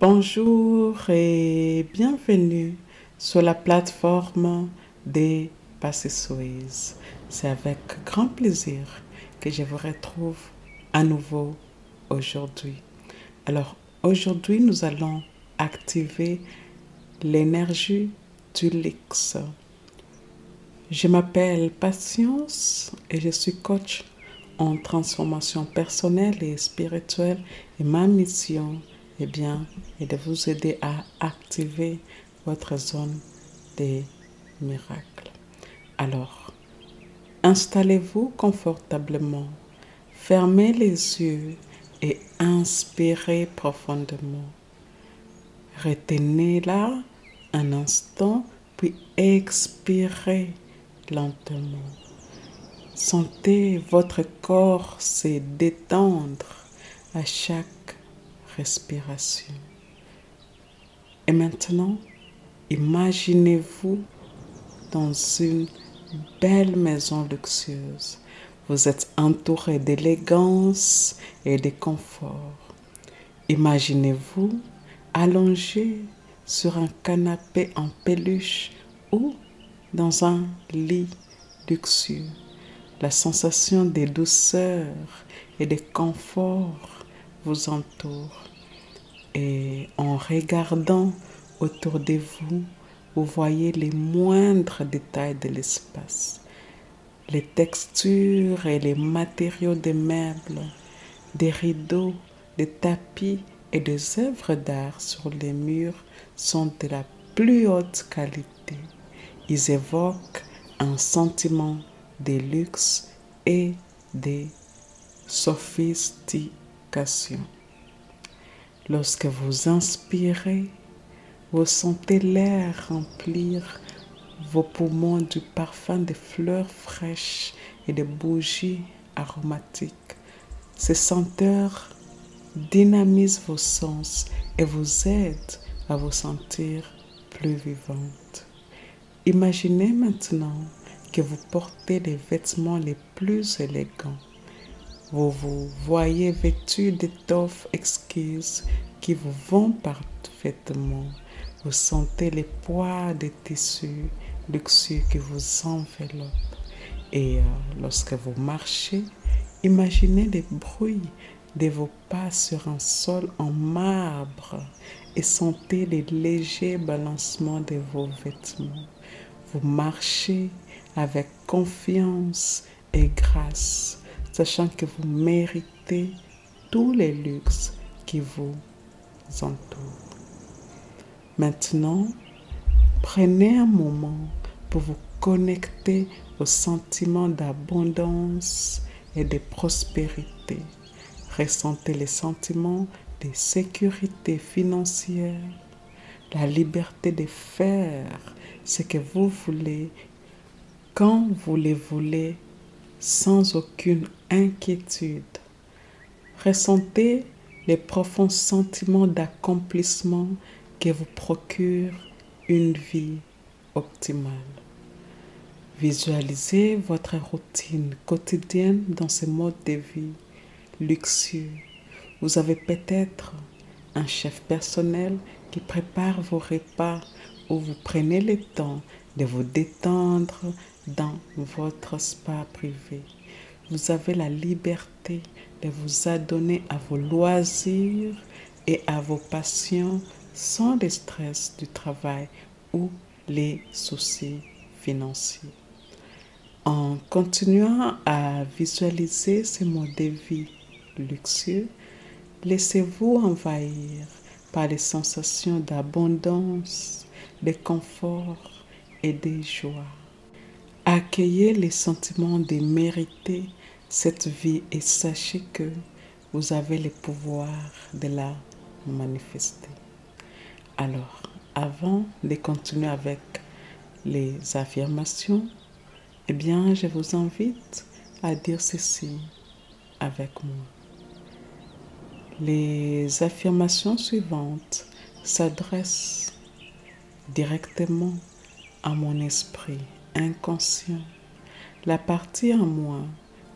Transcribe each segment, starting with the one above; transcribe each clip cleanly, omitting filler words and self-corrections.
Bonjour et bienvenue sur la plateforme des Passessouises. C'est avec grand plaisir que je vous retrouve à nouveau aujourd'hui. Alors aujourd'hui, nous allons activer l'énergie du luxe. Je m'appelle Patience et je suis coach en transformation personnelle et spirituelle et ma mission est de vous aider à activer votre zone des miracles. Alors, installez-vous confortablement, fermez les yeux et inspirez profondément. Retenez-la un instant, puis expirez lentement. Sentez votre corps se détendre à chaque respiration. Et maintenant, imaginez-vous dans une belle maison luxueuse. Vous êtes entouré d'élégance et de confort. Imaginez-vous allongé sur un canapé en peluche ou dans un lit luxueux. La sensation de douceur et de confort vous entoure. Et en regardant autour de vous, vous voyez les moindres détails de l'espace. Les textures et les matériaux des meubles, des rideaux, des tapis et des œuvres d'art sur les murs sont de la plus haute qualité. Ils évoquent un sentiment de luxe et de sophistication. Lorsque vous inspirez, vous sentez l'air remplir vos poumons du parfum de fleurs fraîches et de bougies aromatiques. Ces senteurs dynamisent vos sens et vous aident à vous sentir plus vivante. Imaginez maintenant que vous portez les vêtements les plus élégants. Vous vous voyez vêtu d'étoffes exquises qui vous vont parfaitement. Vous sentez les poids des tissus luxueux qui vous enveloppent. Et lorsque vous marchez, imaginez les bruits de vos pas sur un sol en marbre et sentez les légers balancements de vos vêtements. Vous marchez avec confiance et grâce, sachant que vous méritez tous les luxes qui vous entourent. Maintenant, prenez un moment pour vous connecter au sentiment d'abondance et de prospérité. Ressentez les sentiments de sécurité financière, la liberté de faire ce que vous voulez, quand vous le voulez, sans aucune inquiétude. Ressentez les profonds sentiments d'accomplissement que vous procure une vie optimale. Visualisez votre routine quotidienne dans ce mode de vie luxueux. Vous avez peut-être un chef personnel qui prépare vos repas ou vous prenez le temps de vous détendre dans votre spa privé. Vous avez la liberté de vous adonner à vos loisirs et à vos passions sans le stress du travail ou les soucis financiers. En continuant à visualiser ce mode de vie luxueux, laissez-vous envahir par les sensations d'abondance, de confort et de joie. Accueillez les sentiments de mériter cette vie et sachez que vous avez le pouvoir de la manifester. Alors, avant de continuer avec les affirmations, je vous invite à dire ceci avec moi. Les affirmations suivantes s'adressent directement à mon esprit inconscient, la partie en moi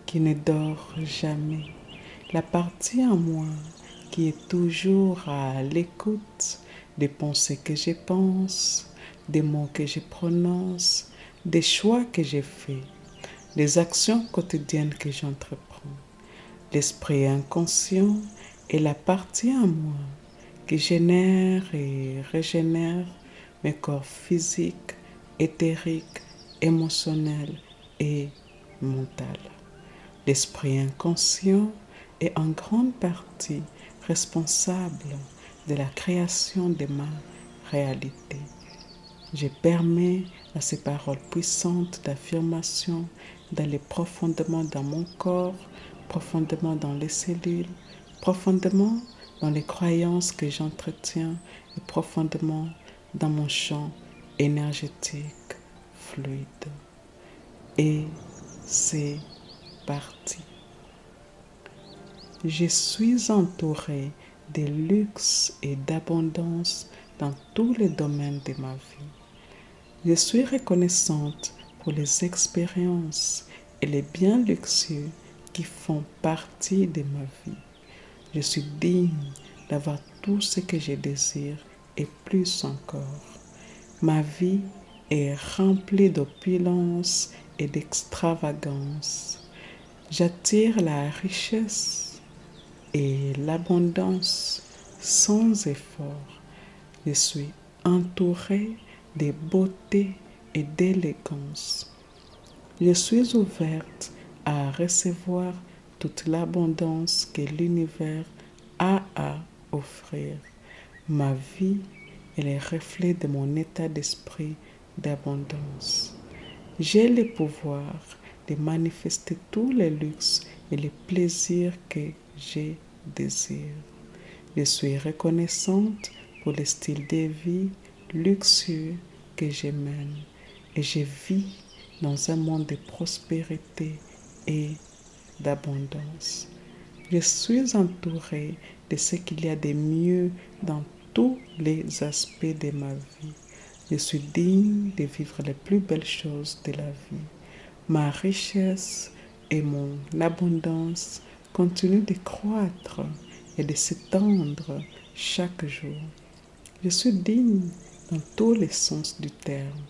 qui ne dort jamais, la partie en moi qui est toujours à l'écoute des pensées que je pense, des mots que je prononce, des choix que j'ai faits, des actions quotidiennes que j'entreprends. L'esprit inconscient est la partie en moi qui génère et régénère mes corps physiques, éthériques, émotionnels et mentaux. L'esprit inconscient est en grande partie responsable de la création de ma réalité. Je permets à ces paroles puissantes d'affirmation d'aller profondément dans mon corps, profondément dans les cellules, profondément dans les croyances que j'entretiens et profondément dans mon champ énergétique fluide. Et c'est parti. Je suis entourée de luxe et d'abondance dans tous les domaines de ma vie. Je suis reconnaissante pour les expériences et les biens luxueux qui font partie de ma vie. Je suis digne d'avoir tout ce que je désire et plus encore. Ma vie est remplie d'opulence et d'extravagance. J'attire la richesse et l'abondance sans effort. Je suis entourée de beauté et d'élégance. Je suis ouverte à recevoir toute l'abondance que l'univers a à offrir. Ma vie est le reflet de mon état d'esprit d'abondance. J'ai le pouvoir de manifester tous les luxes et les plaisirs que je désire. Je suis reconnaissante pour le style de vie luxueux que je mène et je vis dans un monde de prospérité et d'abondance. Je suis entourée de ce qu'il y a de mieux dans tous les aspects de ma vie. Je suis digne de vivre les plus belles choses de la vie. Ma richesse et mon abondance continuent de croître et de s'étendre chaque jour. Je suis digne dans tous les sens du terme.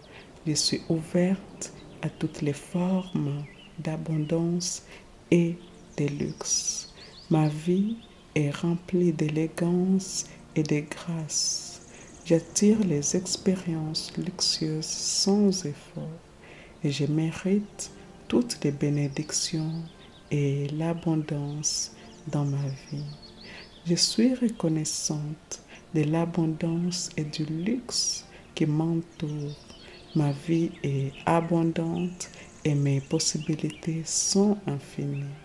Je suis ouverte à toutes les formes d'abondance et de luxe. Ma vie est remplie d'élégance et de grâce. J'attire les expériences luxueuses sans effort et je mérite toutes les bénédictions et l'abondance dans ma vie. Je suis reconnaissante de l'abondance et du luxe qui m'entoure. Ma vie est abondante et mes possibilités sont infinies.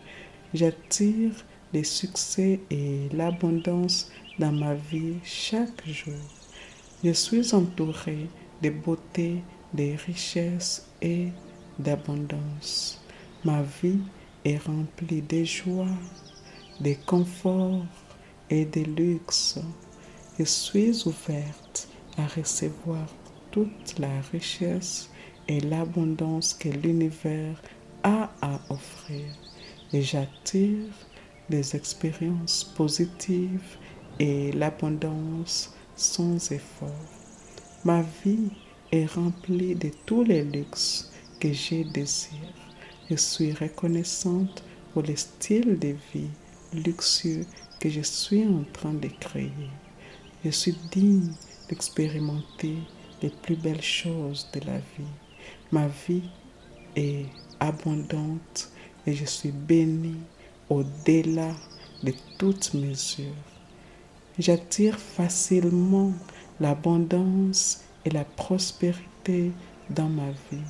J'attire les succès et l'abondance dans ma vie chaque jour. Je suis entourée de beauté, de richesse et d'abondance. Ma vie est remplie de joie, de confort et de luxe. Je suis ouverte à recevoir toute la richesse et l'abondance que l'univers a à offrir. Et j'attire des expériences positives et l'abondance sans effort. Ma vie est remplie de tous les luxes que je désire. Je suis reconnaissante pour le style de vie luxueux que je suis en train de créer. Je suis digne d'expérimenter les plus belles choses de la vie. Ma vie est abondante et je suis bénie au-delà de toute mesure. J'attire facilement l'abondance et la prospérité dans ma vie.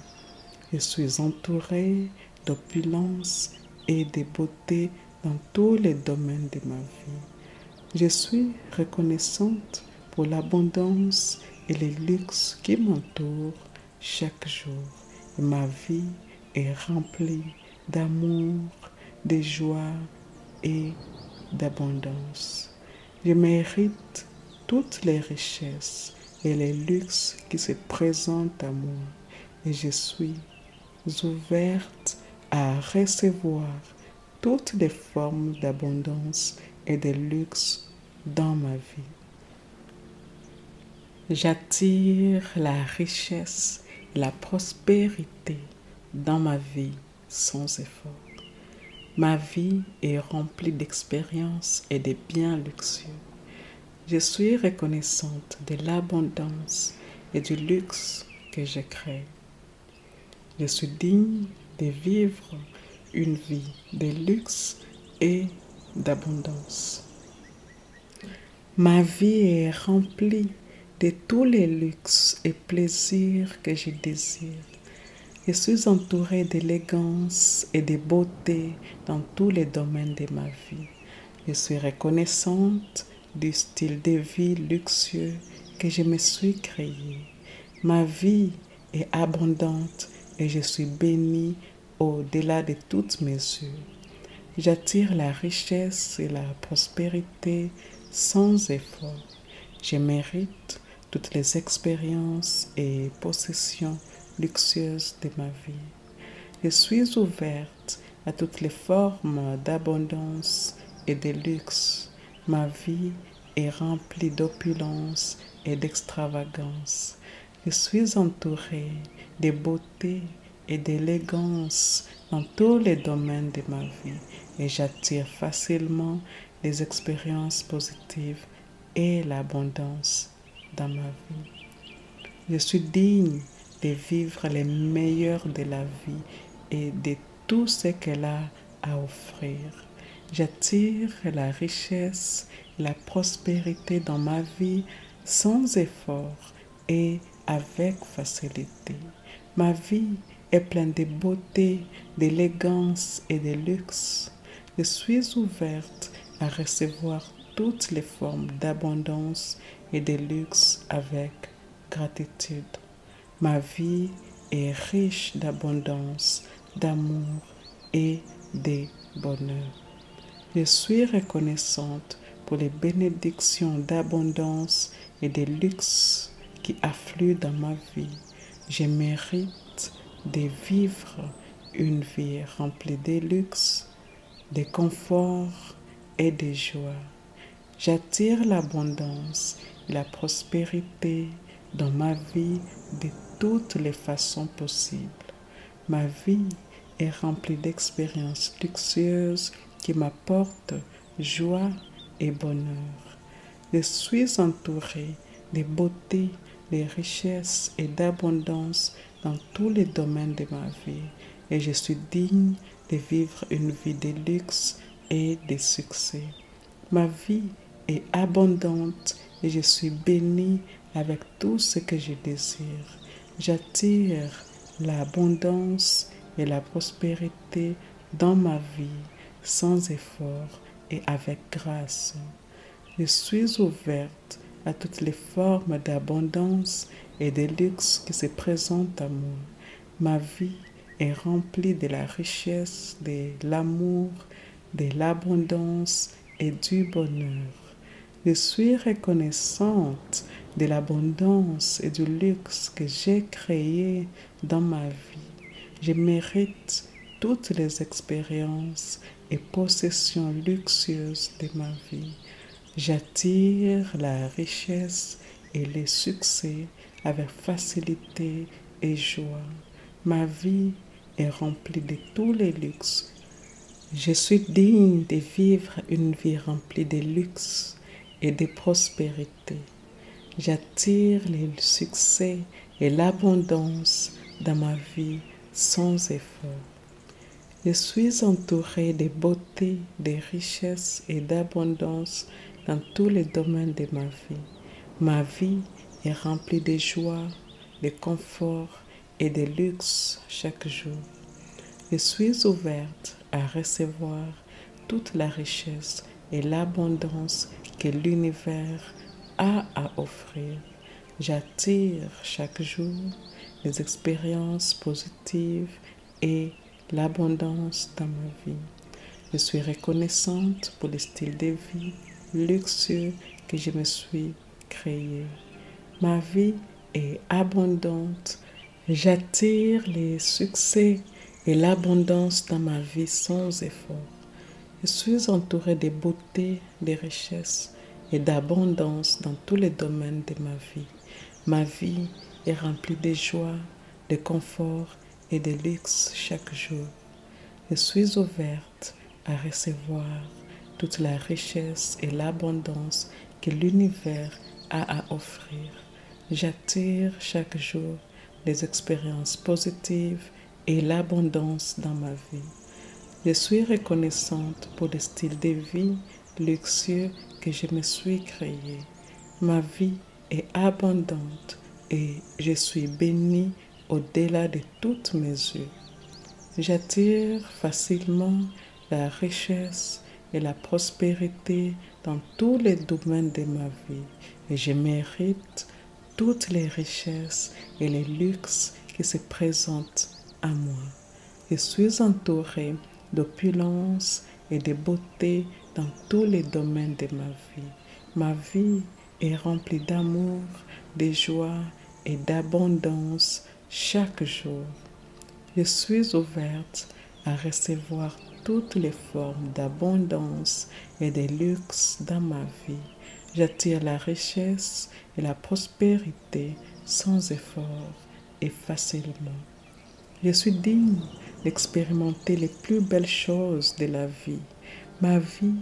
Je suis entourée d'opulence et de beauté dans tous les domaines de ma vie. Je suis reconnaissante pour l'abondance et les luxes qui m'entourent chaque jour. Et ma vie est remplie d'amour, de joie et d'abondance. Je mérite toutes les richesses et les luxes qui se présentent à moi et je suis ouverte à recevoir toutes les formes d'abondance et de luxe dans ma vie. J'attire la richesse et la prospérité dans ma vie sans effort. Ma vie est remplie d'expériences et de biens luxueux. Je suis reconnaissante de l'abondance et du luxe que je crée. Je suis digne de vivre une vie de luxe et d'abondance. Ma vie est remplie de tous les luxes et plaisirs que je désire. Je suis entourée d'élégance et de beauté dans tous les domaines de ma vie. Je suis reconnaissante du style de vie luxueux que je me suis créé. Ma vie est abondante et je suis bénie au-delà de toutes mesures. J'attire la richesse et la prospérité sans effort. Je mérite toutes les expériences et possessions luxueuses de ma vie. Je suis ouverte à toutes les formes d'abondance et de luxe. Ma vie est remplie d'opulence et d'extravagance. Je suis entourée de beauté et d'élégance dans tous les domaines de ma vie et j'attire facilement les expériences positives et l'abondance dans ma vie. Je suis digne de vivre les meilleurs de la vie et de tout ce qu'elle a à offrir. J'attire la richesse et la prospérité dans ma vie sans effort et avec facilité. Ma vie est pleine de beauté, d'élégance et de luxe. Je suis ouverte à recevoir toutes les formes d'abondance et de luxe avec gratitude. Ma vie est riche d'abondance, d'amour et de bonheur. Je suis reconnaissante pour les bénédictions d'abondance et de luxe qui affluent dans ma vie. Je mérite de vivre une vie remplie de luxe, de confort et de joie. J'attire l'abondance et la prospérité dans ma vie de toutes les façons possibles. Ma vie est remplie d'expériences luxueuses qui m'apportent joie et bonheur. Je suis entourée de beauté, de richesse et d'abondance dans tous les domaines de ma vie et je suis digne de vivre une vie de luxe et de succès. Ma vie est abondante et je suis bénie avec tout ce que je désire. J'attire l'abondance et la prospérité dans ma vie sans effort et avec grâce. Je suis ouverte à toutes les formes d'abondance et de luxe qui se présentent à moi. Ma vie est remplie de la richesse, de l'amour, de l'abondance et du bonheur. Je suis reconnaissante de l'abondance et du luxe que j'ai créé dans ma vie. Je mérite toutes les expériences et possessions luxueuses de ma vie. J'attire la richesse et le succès avec facilité et joie. Ma vie est remplie de tous les luxes. Je suis digne de vivre une vie remplie de luxe et de prospérité. J'attire le succès et l'abondance dans ma vie sans effort. Je suis entourée de beauté, de richesse et d'abondance dans tous les domaines de ma vie. Ma vie est remplie de joie, de confort et de luxe chaque jour. Je suis ouverte à recevoir toute la richesse et l'abondance que l'univers a à offrir. J'attire chaque jour les expériences positives et l'abondance dans ma vie. Je suis reconnaissante pour le style de vie luxueux que je me suis créé. Ma vie est abondante. J'attire les succès et l'abondance dans ma vie sans effort. Je suis entourée de beauté, de richesse et d'abondance dans tous les domaines de ma vie. Ma vie est remplie de joie, de confort et de luxe chaque jour. Je suis ouverte à recevoir toute la richesse et l'abondance que l'univers a à offrir. J'attire chaque jour des expériences positives et l'abondance dans ma vie. Je suis reconnaissante pour le style de vie luxueux que je me suis créé. Ma vie est abondante et je suis bénie au-delà de toutes mesures. J'attire facilement la richesse et la prospérité dans tous les domaines de ma vie et je mérite toutes les richesses et les luxes qui se présentent à moi. Je suis entourée d'opulence et de beauté dans tous les domaines de ma vie. Ma vie est remplie d'amour, de joie et d'abondance chaque jour. Je suis ouverte à recevoir toutes les formes d'abondance et de luxe dans ma vie. J'attire la richesse et la prospérité sans effort et facilement. Je suis digne d'expérimenter les plus belles choses de la vie. Ma vie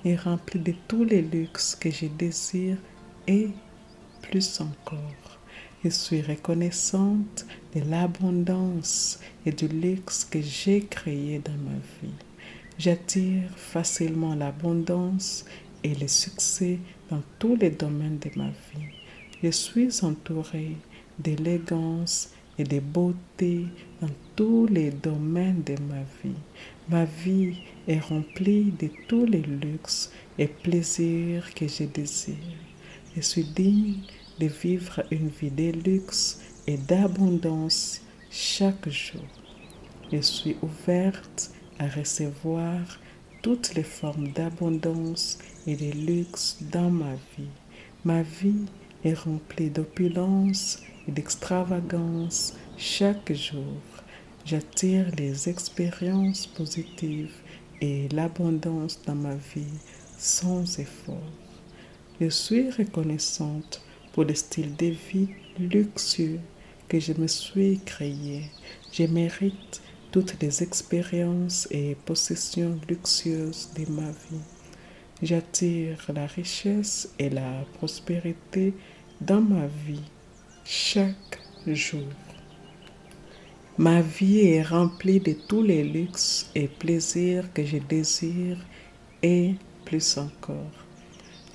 est remplie de tous les luxes que je désire et plus encore. Je suis reconnaissante de l'abondance et du luxe que j'ai créé dans ma vie. J'attire facilement l'abondance et le succès dans tous les domaines de ma vie. Je suis entourée d'élégance et de beauté dans tous les domaines de ma vie. Ma vie est remplie de tous les luxes et plaisirs que je désire. Je suis digne de vivre une vie de luxe et d'abondance chaque jour. Je suis ouverte à recevoir toutes les formes d'abondance et de luxe dans ma vie. Ma vie est remplie d'opulence et d'extravagance chaque jour. J'attire les expériences positives et l'abondance dans ma vie sans effort. Je suis reconnaissante pour le style de vie luxueux que je me suis créé. Je mérite toutes les expériences et possessions luxueuses de ma vie. J'attire la richesse et la prospérité dans ma vie chaque jour. Ma vie est remplie de tous les luxes et plaisirs que je désire et plus encore.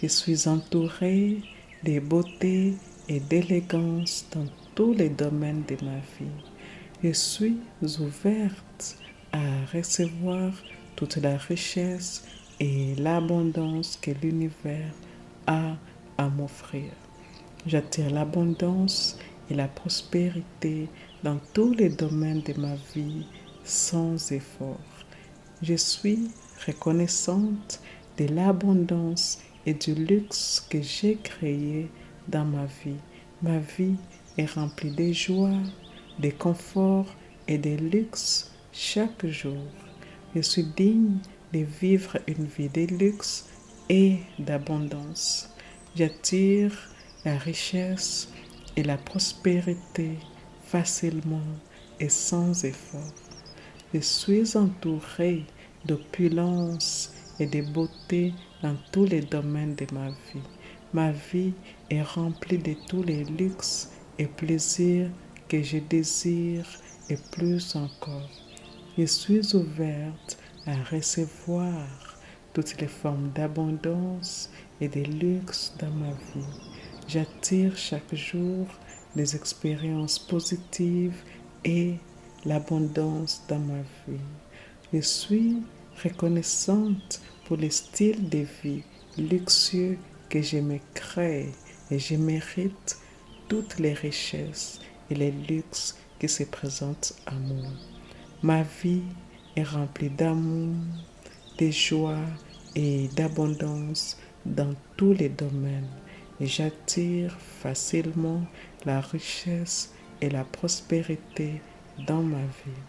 Je suis entourée de beauté et d'élégance dans tous les domaines de ma vie. Je suis ouverte à recevoir toute la richesse et l'abondance que l'univers a à m'offrir. J'attire l'abondance et la prospérité dans tous les domaines de ma vie sans effort. Je suis reconnaissante de l'abondance et du luxe que j'ai créé dans ma vie. Ma vie est remplie de joie, de confort et de luxe chaque jour. Je suis digne de vivre une vie de luxe et d'abondance. J'attire la richesse et la prospérité facilement et sans effort. Je suis entourée d'opulence et de beauté dans tous les domaines de ma vie. Ma vie est remplie de tous les luxes et plaisirs que je désire et plus encore. Je suis ouverte à recevoir toutes les formes d'abondance et de luxe dans ma vie. J'attire chaque jour des expériences positives et l'abondance dans ma vie. Je suis reconnaissante pour le style de vie luxueux que je me crée et je mérite toutes les richesses et les luxes qui se présentent à moi. Ma vie est remplie d'amour, de joie et d'abondance dans tous les domaines et j'attire facilement la richesse et la prospérité dans ma vie.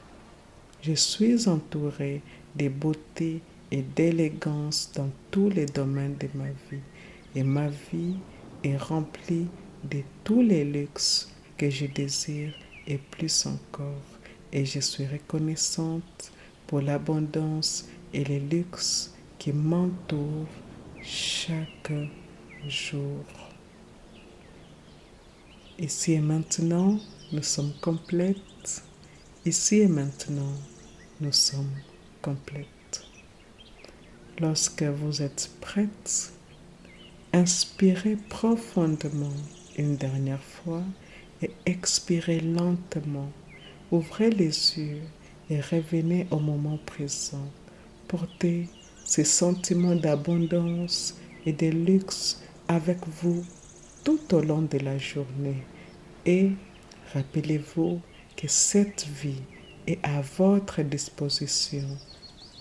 Je suis entourée de beauté et d'élégance dans tous les domaines de ma vie. et ma vie est remplie de tous les luxes que je désire et plus encore. Et je suis reconnaissante pour l'abondance et les luxes qui m'entourent chaque jour. Ici et maintenant, nous sommes complètes. Ici et maintenant, nous sommes complètes. Lorsque vous êtes prête, inspirez profondément une dernière fois et expirez lentement. Ouvrez les yeux et revenez au moment présent. Portez ces sentiments d'abondance et de luxe avec vous tout au long de la journée. Et rappelez-vous que cette vie est à votre disposition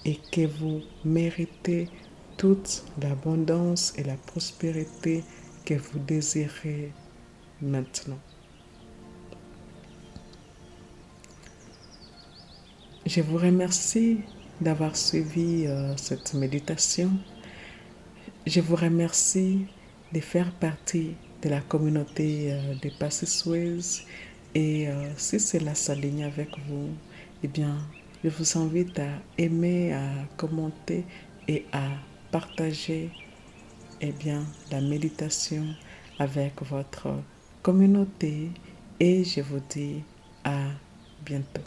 et que vous méritez toute l'abondance et la prospérité que vous désirez maintenant. Je vous remercie d'avoir suivi cette méditation. Je vous remercie de faire partie de la communauté des Passissouaises et si cela s'aligne avec vous, eh bien, je vous invite à aimer, à commenter et à partager la méditation avec votre communauté et je vous dis à bientôt.